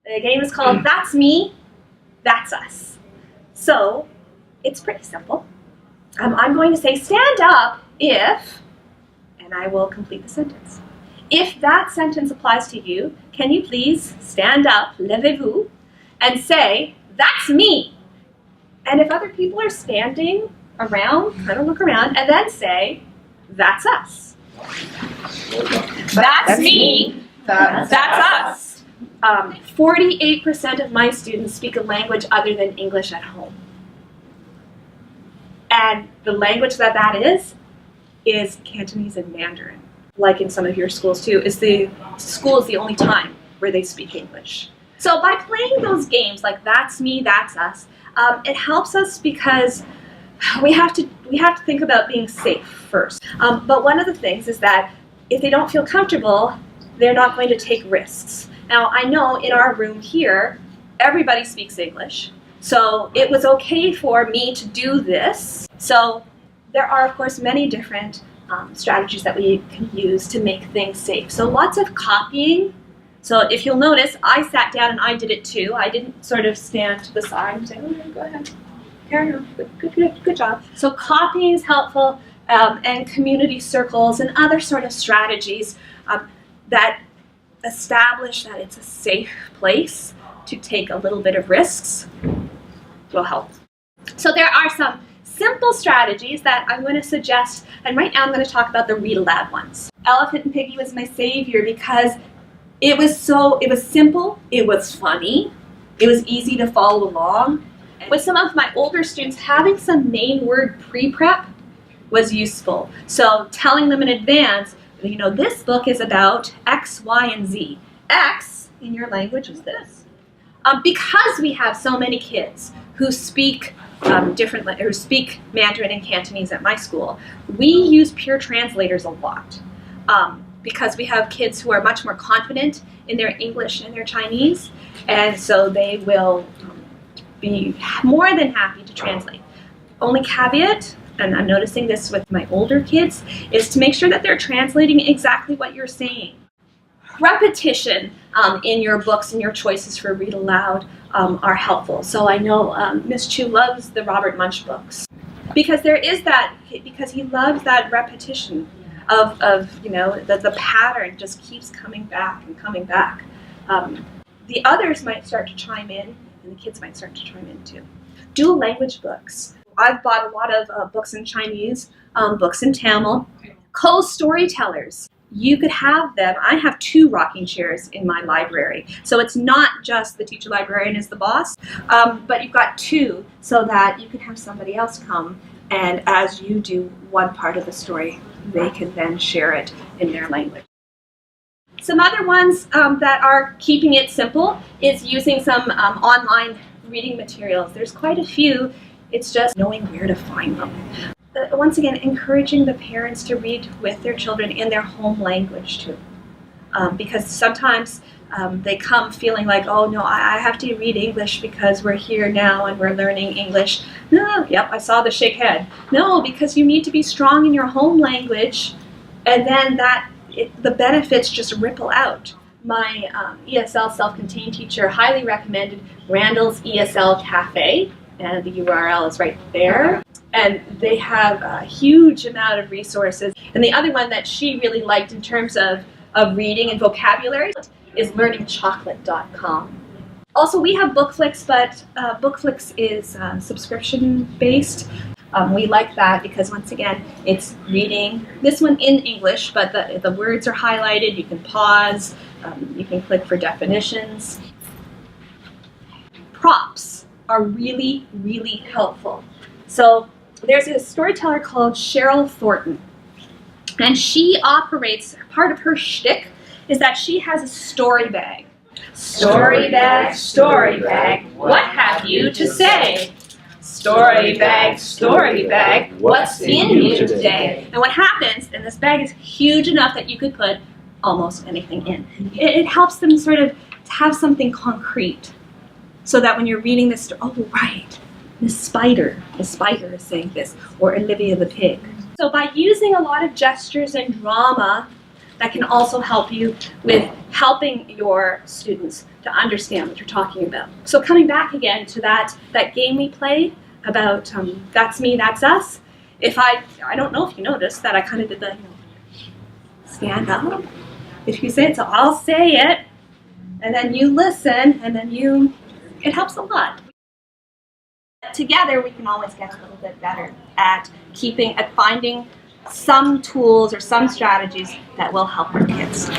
The game is called That's Me, That's Us. So it's pretty simple. I'm going to say stand up if, and I will complete the sentence. If that sentence applies to you, can you please stand up, levez-vous, and say, that's me. And if other people are standing around, kind of look around, and then say, that's us. That's me. That's us. 48% of my students speak a language other than English at home. And the language that is Cantonese and Mandarin. Like in some of your schools too, school is the only time where they speak English. So by playing those games like That's Me, That's Us, it helps us because we have to think about being safe first. But one of the things is that if they don't feel comfortable, they're not going to take risks. Now I know in our room here, everybody speaks English. So it was okay for me to do this. So there are, of course, many different strategies that we can use to make things safe. So lots of copying. So if you'll notice, I sat down and I did it too. I didn't sort of stand to the side and say, oh, go ahead, carry on, good job. So copying is helpful, and community circles and other sort of strategies that establish that it's a safe place to take a little bit of risks will help. So there are some simple strategies that I'm going to suggest, and right now I'm going to talk about the read aloud ones. Elephant and Piggy was my savior because it was simple, it was funny, it was easy to follow along. With some of my older students, having some main word pre-prep was useful. So telling them in advance, you know, this book is about X, Y, and Z. X, in your language, is this. Because we have so many kids who speak speak Mandarin and Cantonese at my school, we use peer translators a lot. Because we have kids who are much more confident in their English and their Chinese, and so they will be more than happy to translate. Only caveat, and I'm noticing this with my older kids, is to make sure that they're translating exactly what you're saying. Repetition in your books and your choices for read aloud are helpful. So I know Miss Chu loves the Robert Munch books because there is that, because he loves that repetition of you know, the pattern just keeps coming back and coming back. The others might start to chime in, and the kids might start to chime in too. Dual language books. I've bought a lot of books in Chinese, books in Tamil. Co-storytellers. You could have them. I have 2 rocking chairs in my library. So it's not just the teacher librarian is the boss, but you've got 2 so that you can have somebody else come, and as you do one part of the story, they can then share it in their language. Some other ones that are keeping it simple is using some online reading materials. There's quite a few. It's just knowing where to find them. Once again, encouraging the parents to read with their children in their home language too. Because sometimes they come feeling like, oh no, I have to read English because we're here now and we're learning English. No, yep, I saw the shake head. No, because you need to be strong in your home language, and then the benefits just ripple out. My ESL self-contained teacher highly recommended Randall's ESL Cafe, and the URL is right there. And they have a huge amount of resources. And the other one that she really liked in terms of reading and vocabulary is learningchocolate.com. Also, we have Bookflix, but Bookflix is subscription-based. We like that because, once again, it's reading. This one in English, but the words are highlighted. You can pause. You can click for definitions. Props are really, really helpful. So there's a storyteller called Cheryl Thornton, and she operates, part of her shtick is that she has a story bag. Story bag, what have you to say? Story bag, what's in you today? And what happens, and this bag is huge enough that you could put almost anything in. It helps them sort of have something concrete so that when you're reading this story, oh right, the spider is saying this, or Olivia the pig. So by using a lot of gestures and drama, that can also help you with helping your students to understand what you're talking about. So coming back again to that game we played about that's me, that's us. If I don't know if you noticed that I kind of did the, stand up. If you say it, so I'll say it, and then you listen, and then it helps a lot. Together, we can always get a little bit better at finding some tools or some strategies that will help our kids.